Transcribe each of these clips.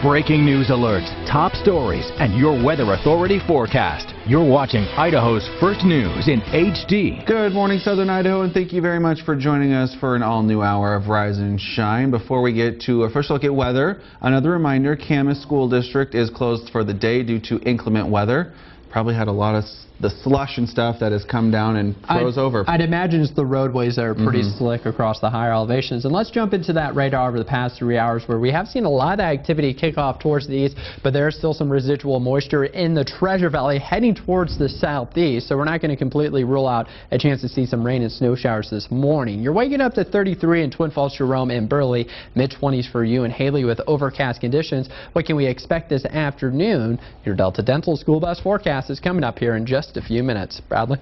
Breaking news alerts, top stories, and your weather authority forecast. You're watching Idaho's first news in HD. Good morning, Southern Idaho, and thank you very much for joining us for an all-new hour of Rise and Shine. Before we get to a first look at weather, another reminder, Camas School District is closed for the day due to inclement weather. Probably had a lot of the slush and stuff that has come down and froze over. I'd imagine it's the roadways that are pretty slick across the higher elevations. And let's jump into that radar over the past 3 hours, where we have seen a lot of activity kick off towards the east, but there's still some residual moisture in the Treasure Valley heading towards the southeast. So we're not going to completely rule out a chance to see some rain and snow showers this morning. You're waking up to 33 in Twin Falls, Jerome, and Burley, mid-20s for you and Haley with overcast conditions. What can we expect this afternoon? Your Delta Dental School Bus forecast is coming up here in just a few minutes. Bradley?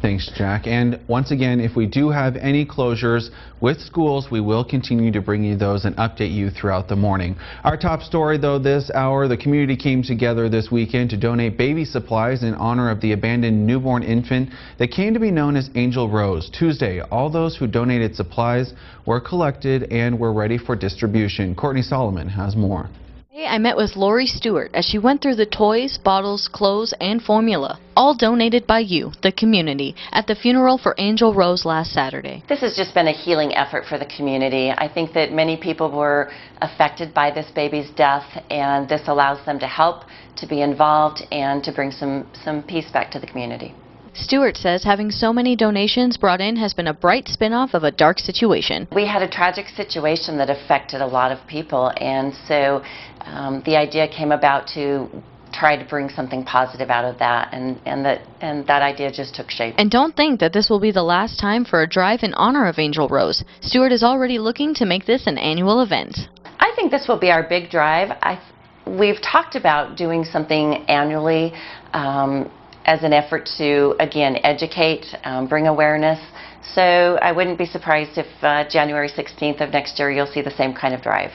Thanks, Jack. And once again, if we do have any closures with schools, we will continue to bring you those and update you throughout the morning. Our top story, though, this hour, the community came together this weekend to donate baby supplies in honor of the abandoned newborn infant that came to be known as Angel Rose. Tuesday, all those who donated supplies were collected and were ready for distribution. Courtney Solomon has more. I met with Lori Stewart as she went through the toys, bottles, clothes, and formula, all donated by you, the community, at the funeral for Angel Rose last Saturday. This has just been a healing effort for the community. I think that many people were affected by this baby's death, and this allows them to help, to be involved, and to bring some peace back to the community. Stewart says having so many donations brought in has been a bright spin-off of a dark situation. We had a tragic situation that affected a lot of people, and so the idea came about to try to bring something positive out of that, and that idea just took shape. And don't think that this will be the last time for a drive in honor of Angel Rose. Stewart is already looking to make this an annual event. I think this will be our big drive. We've talked about doing something annually as an effort to, again, educate, bring awareness. So I wouldn't be surprised if January 16th of next year you'll see the same kind of drive.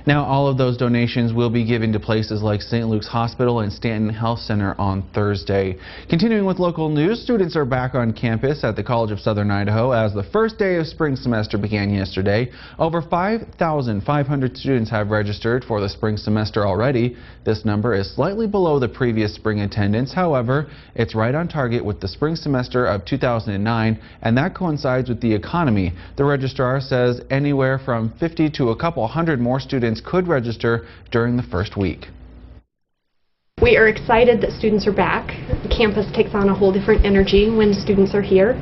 Now, all of those donations will be given to places like St. Luke's Hospital and Stanton Health Center on Thursday. Continuing with local news, students are back on campus at the College of Southern Idaho as the first day of spring semester began yesterday. Over 5,500 students have registered for the spring semester already. This number is slightly below the previous spring attendance. However, it's right on target with the spring semester of 2009, and that coincides with the economy. The registrar says anywhere from 50 to a couple hundred more students could register during the first week. We are excited that students are back. Campus takes on a whole different energy when students are here.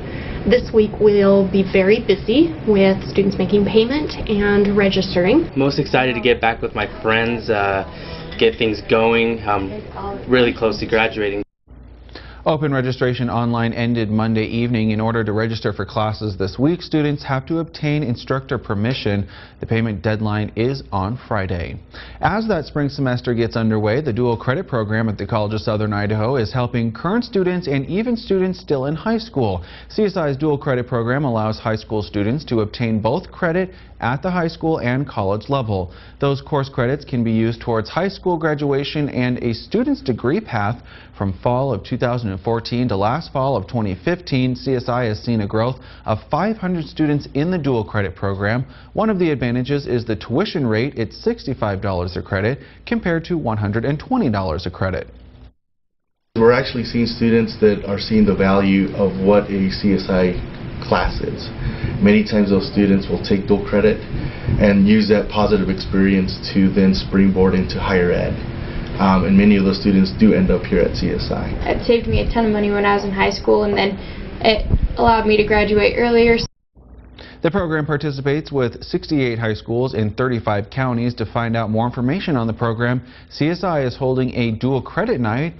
This week will be very busy with students making payment and registering. Most excited to get back with my friends, get things going. I'm really close to graduating. Open registration online ended Monday evening. In order to register for classes this week, students have to obtain instructor permission. The payment deadline is on Friday. As that spring semester gets underway, the dual credit program at the College of Southern Idaho is helping current students and even students still in high school. CSI's dual credit program allows high school students to obtain both credit at the high school and college level. Those course credits can be used towards high school graduation and a student's degree path. From fall of 2014 to last fall of 2015, CSI has seen a growth of 500 students in the dual credit program. One of the advantages is the tuition rate. It's $65 a credit compared to $120 a credit. We're actually seeing students that are seeing the value of what a CSI class is. Many times those students will take dual credit and use that positive experience to then springboard into higher ed. And many of those students do end up here at CSI. It saved me a ton of money when I was in high school, and then it allowed me to graduate earlier. The program participates with 68 high schools in 35 counties. To find out more information on the program, CSI is holding a dual credit night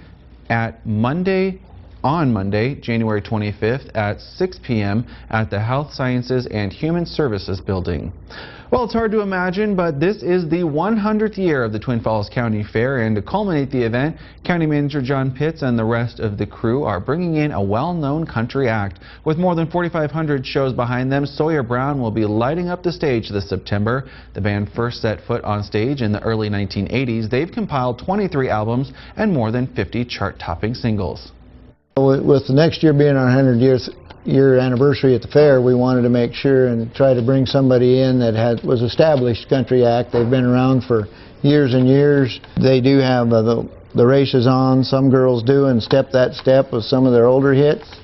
on Monday, January 25th at 6 p.m. at the Health Sciences and Human Services Building. Well, it's hard to imagine, but this is the 100th year of the Twin Falls County Fair, and to culminate the event, County Manager John Pitts and the rest of the crew are bringing in a well-known country act. With more than 4,500 shows behind them, Sawyer Brown will be lighting up the stage this September. The band first set foot on stage in the early 1980s. They've compiled 23 albums and more than 50 chart-topping singles. With the next year being our 100 years year anniversary at the fair, we wanted to make sure and try to bring somebody in that was established country act. They've been around for years and years. They do have the races on. Some girls do, and Step That Step with some of their older hits.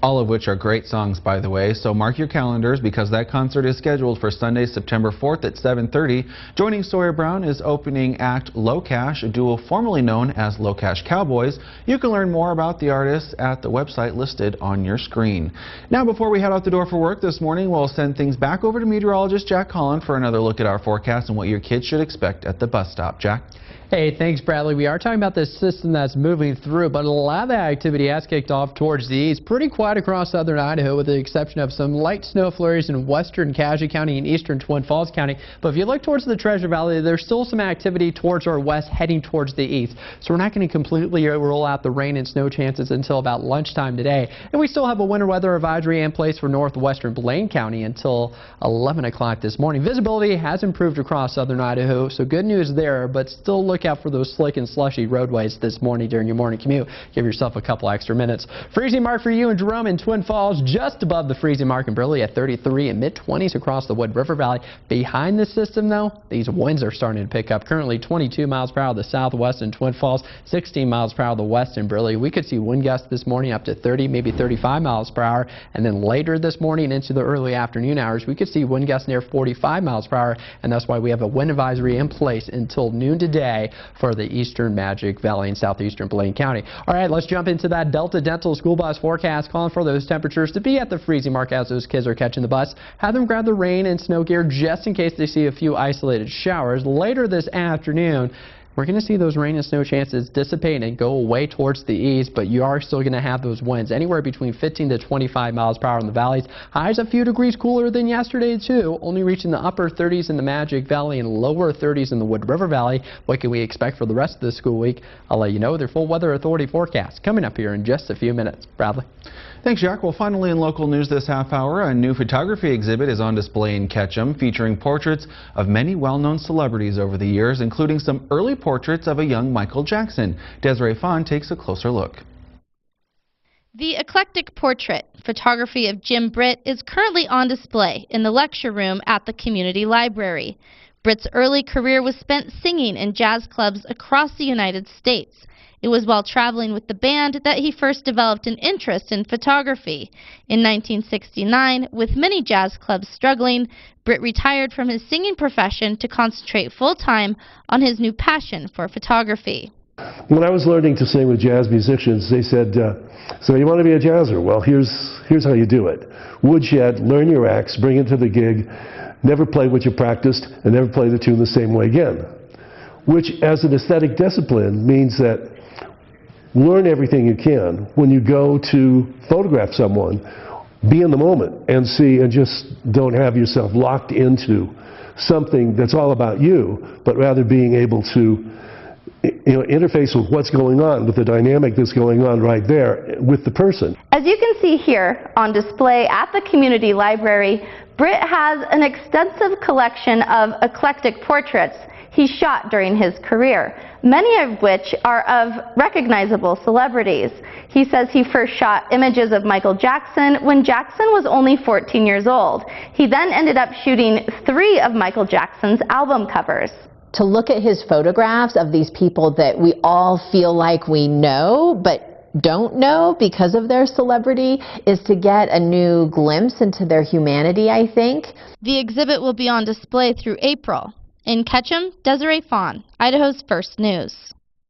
All of which are great songs, by the way, so mark your calendars because that concert is scheduled for Sunday, September 4th at 7:30. Joining Sawyer Brown is opening act Low Cash, a duo formerly known as Low Cash Cowboys. You can learn more about the artists at the website listed on your screen. Now, before we head out the door for work this morning, we'll send things back over to meteorologist Jack Collin for another look at our forecast and what your kids should expect at the bus stop. Jack? Hey, thanks, Bradley. We are talking about this system that's moving through, but a lot of that activity has kicked off towards the east. Pretty quiet across southern Idaho, with the exception of some light snow flurries in western Cassia County and eastern Twin Falls County. But if you look towards the Treasure Valley, there's still some activity towards our west heading towards the east. So we're not going to completely roll out the rain and snow chances until about lunchtime today. And we still have a winter weather advisory in place for northwestern Blaine County until 11 o'clock this morning. Visibility has improved across southern Idaho, so good news there, but still look out for those slick and slushy roadways this morning during your morning commute. Give yourself a couple extra minutes. Freezing mark for you in Jerome and Twin Falls, just above the freezing mark in Burley at 33 and mid-20s across the Wood River Valley. Behind the system, though, these winds are starting to pick up. Currently 22 miles per hour the southwest in Twin Falls, 16 miles per hour the west in Burley. We could see wind gusts this morning up to 30, maybe 35 miles per hour. And then later this morning into the early afternoon hours, we could see wind gusts near 45 miles per hour. And that's why we have a wind advisory in place until noon today for the eastern Magic Valley and southeastern Blaine County. All right, let's jump into that Delta Dental school bus forecast, calling for those temperatures to be at the freezing mark as those kids are catching the bus. Have them grab the rain and snow gear just in case they see a few isolated showers. Later this afternoon, we're going to see those rain and snow chances dissipate and go away towards the east, but you are still going to have those winds anywhere between 15 to 25 miles per hour in the valleys. Highs a few degrees cooler than yesterday, too, only reaching the upper 30s in the Magic Valley and lower 30s in the Wood River Valley. What can we expect for the rest of the school week? I'll let you know their full Weather Authority forecast coming up here in just a few minutes. Bradley. Thanks, Jack. Well, finally in local news this half hour, a new photography exhibit is on display in Ketchum featuring portraits of many well-known celebrities over the years, including some early portraits of a young Michael Jackson. Desiree Fawn takes a closer look. The eclectic portrait photography of Jim Britt is currently on display in the lecture room at the community library. Britt's early career was spent singing in jazz clubs across the United States. It was while traveling with the band that he first developed an interest in photography. In 1969, with many jazz clubs struggling, Britt retired from his singing profession to concentrate full-time on his new passion for photography. When I was learning to sing with jazz musicians, they said, so you want to be a jazzer? Well, here's how you do it. Woodshed, learn your acts, bring it to the gig, never play what you practiced, and never play the tune the same way again. Which, as an aesthetic discipline, means that learn everything you can. When you go to photograph someone, be in the moment and see, and just don't have yourself locked into something that's all about you, but rather being able to interface with what's going on, with the dynamic that's going on right there with the person. As you can see here on display at the community library, Britt has an extensive collection of eclectic portraits he shot during his career, many of which are of recognizable celebrities. He says he first shot images of Michael Jackson when Jackson was only 14 years old. He then ended up shooting 3 of Michael Jackson's album covers. To look at his photographs of these people that we all feel like we know, but don't know because of their celebrity, is to get a new glimpse into their humanity, I think. The exhibit will be on display through April. In Ketchum, Desiree Fawn, Idaho's First News.